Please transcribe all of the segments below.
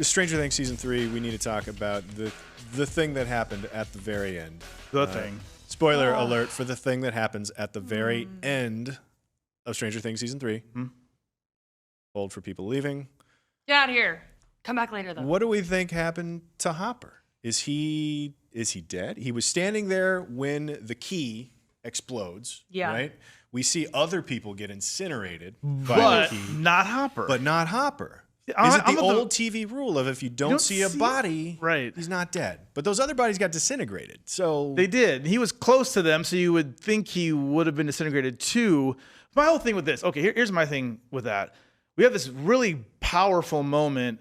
Stranger Things season 3, we need to talk about the thing that happened at the very end. The thing. Spoiler alert for the thing that happens at the very end of Stranger Things season 3. Hold for people leaving. Get out of here. Come back later, though. What do we think happened to Hopper? Is he dead? He was standing there when the key explodes. Yeah. Right. We see other people get incinerated by the But key, not Hopper. but not Hopper. I'm- Is it I'm the of the- old TV rule of if you don't see a body, right. he's not dead? But those other bodies got disintegrated. So They did. He was close to them, so you would think he would have been disintegrated too. My whole thing with this, okay, here's my thing with that. We have this really powerful moment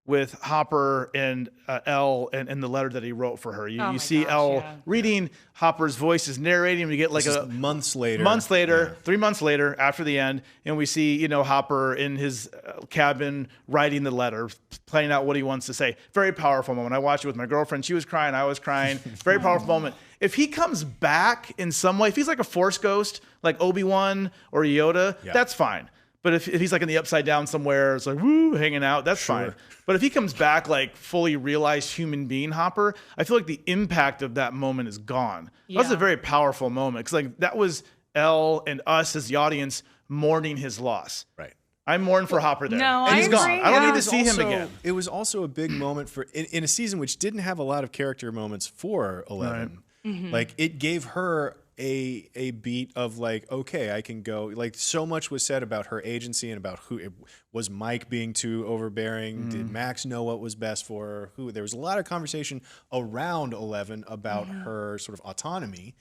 with Hopper and Elle and the letter that he wrote for her. You my see gosh, Elle yeah. reading Hopper's voice is narrating. We get like this a is months later. Months later, 3 months later, after the end, and we see, Hopper in his cabin writing the letter, playing out what he wants to say. Very powerful moment. I watched it with my girlfriend. She was crying. I was crying. Very powerful moment. If he comes back in some way, if he's like a Force ghost, like Obi-Wan or Yoda, that's fine. But if he's like in the Upside Down somewhere, it's like, woo, hanging out, that's fine. But if he comes back like fully realized human being Hopper, I feel like the impact of that moment is gone. That was a very powerful moment because like that was Elle and us as the audience mourning his loss. Right. I mourn for Hopper there. No, and I he's gone. agree. I don't Yeah. need to see him again. It was also a big moment for in a season which didn't have a lot of character moments for 11. Like it gave her a beat of like, okay, I can go. Like so much was said about her agency and about who it was. Mike being too overbearing. Did Max know what was best for her? Who? There was a lot of conversation around 11 about her sort of autonomy.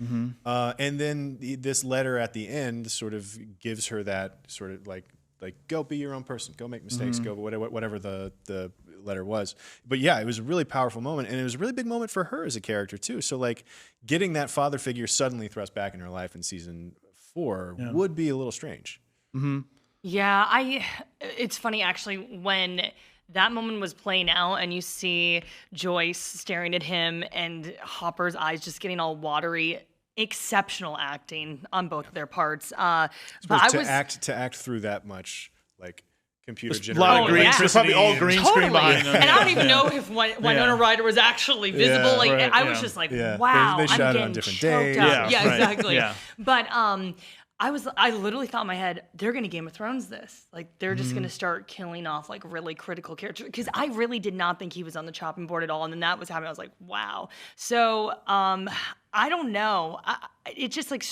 And then this letter at the end sort of gives her that sort of like go be your own person, go make mistakes, go whatever the letter was. But yeah, it was a really powerful moment, and it was a really big moment for her as a character too. So like getting that father figure suddenly thrust back in her life in season 4 would be a little strange. Yeah, it's funny actually when that moment was playing out and you see Joyce staring at him and Hopper's eyes just getting all watery. Exceptional acting on both of their parts. But to act through that much like computer A generated lot of green. yeah. There's probably all and- green screen behind them. And I don't even know if Winona Ryder was actually visible. Yeah, like right, I was just like, wow, They shot I'm it getting on different choked days. up. Yeah, Yeah, right. exactly. Yeah. But I literally thought in my head, they're gonna Game of Thrones this. Like they're just gonna start killing off like really critical characters. Because I really did not think he was on the chopping board at all. And then that was happening. I was like, wow. So I don't know. It's just like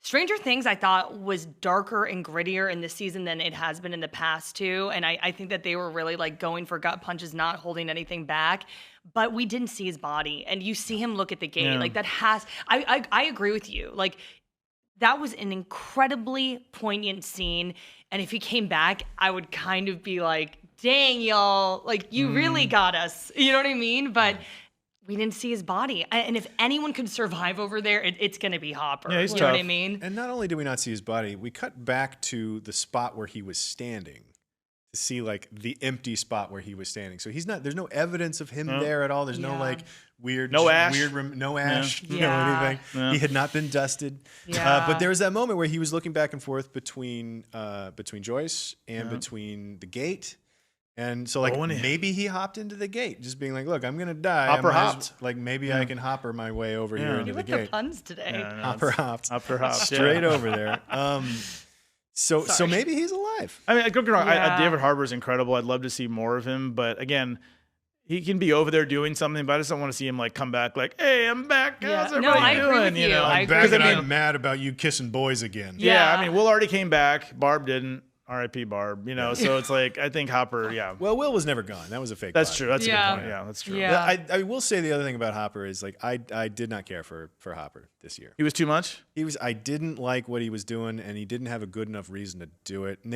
Stranger Things, I thought, was darker and grittier in this season than it has been in the past too. And I think that they were really like going for gut punches, not holding anything back. But we didn't see his body, and you see him look at the gate. Yeah. Like that has. I agree with you. Like that was an incredibly poignant scene. And if he came back, I would kind of be like, "Dang, y'all! Like you really got us." You know what I mean? But we didn't see his body. And if anyone could survive over there, it's going to be Hopper. Yeah, he's you know what I tough. mean? And not only did we not see his body, we cut back to the spot where he was standing to see like the empty spot where he was standing. So he's not. There's no evidence of him there at all. There's no Yeah. like weird, No ash. no ash, you know, Yeah. anything. Yeah. He had not been dusted. Yeah. But there was that moment where he was looking back and forth between Joyce and between the gate. And so, like, Going in. maybe he hopped into the gate, just being like, "Look, I'm gonna die. Hopper I might as- hopped. Like, maybe I can hopper my way over here Yeah. into You the with the gate. puns today. Yeah, no, Hopper it's- hopped. Hopper hopped. Straight yeah. over there. So Sorry. maybe he's alive. I mean, don't get me wrong. Yeah. David Harbour is incredible. I'd love to see more of him, but again, he can be over there doing something, but I just don't want to see him like come back like, "Hey, I'm back. Yeah. How's No, everybody I agree doing?" with you. know, I I'm agree back with and you. I'm mad about you kissing boys again. Yeah, Yeah. I mean, Will already came back. Barb didn't. R.I.P. Barb. You know, so it's like I think Hopper. Yeah, Well, Will was never gone. That was a fake. that's body. true. That's a Yeah. good point. Yeah, that's true. Yeah. I will say the other thing about Hopper is like I did not care for Hopper this year. He was too much. I didn't like what he was doing, and he didn't have a good enough reason to do it. And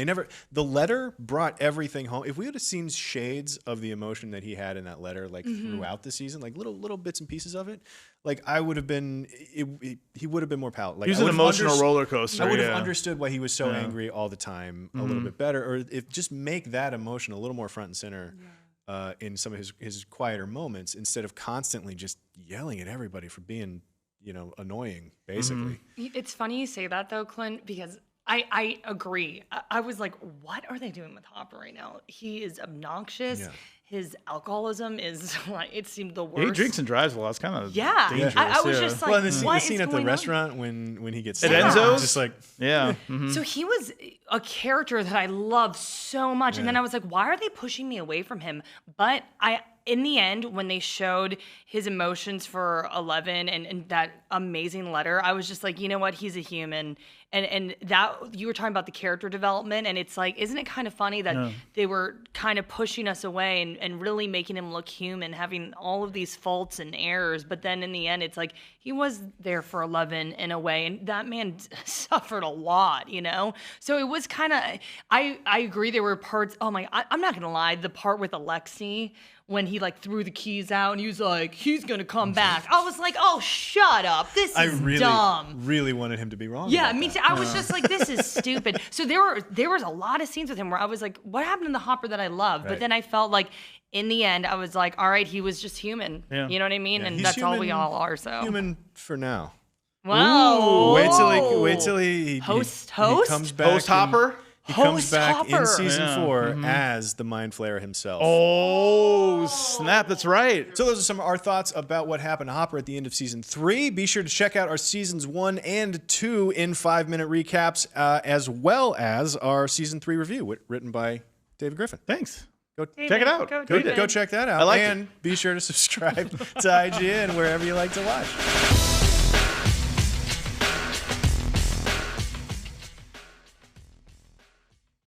the letter brought everything home. If we would have seen shades of the emotion that he had in that letter, like throughout the season, like little bits and pieces of it, like I would have been, he would have been more palatable. Like, He was I an would have emotional roller coaster. I would have yeah. understood why he was so angry all the time a little bit better, or if just make that emotion a little more front and center in some of his quieter moments instead of constantly just yelling at everybody for being, annoying, basically. It's funny you say that though, Clint, because I agree. I was like, what are they doing with Hopper right now? He is obnoxious. Yeah. His alcoholism is like, it seemed the worst. He drinks and drives a lot. It's kind of dangerous. I was just like, well, and the what scene is at the going restaurant when he gets At stabbed, Enzo's? just like yeah. So he was a character that I loved so much. And then I was like, why are they pushing me away from him? But in the end, when they showed his emotions for 11 and that amazing letter, I was just like, you know what? He's a human. And that you were talking about the character development, and it's like, isn't it kind of funny that they were kind of pushing us away and really making him look human, having all of these faults and errors, but then in the end, it's like he was there for 11 in a way, and that man suffered a lot, you know? So it was kind of, I agree there were parts, I'm not gonna lie, the part with Alexei, when he like threw the keys out and he was like, he's gonna come back. I was like, oh, shut up. This is dumb. really wanted him to be wrong. Yeah, about me that. too. I was just like, this is stupid. So there was a lot of scenes with him where I was like, what happened to the Hopper that I loved? But Right. then I felt like in the end, I was like, all right, he was just human. Yeah. You know what I mean? Yeah, And he's that's all we human- all are. So Human for now. wow. Wait till he Host? he comes back. Host Hopper. He comes Host back in Hopper. season 4 as the Mind Flayer himself. Oh, snap. That's right. So those are some of our thoughts about what happened to Hopper at the end of season 3. Be sure to check out our seasons 1 and 2 in 5-minute recaps, as well as our season 3 review written by David Griffin. Thanks. Go Check it out. Go, Go David. Go check that out. I liked and be sure to subscribe to IGN wherever you like to watch.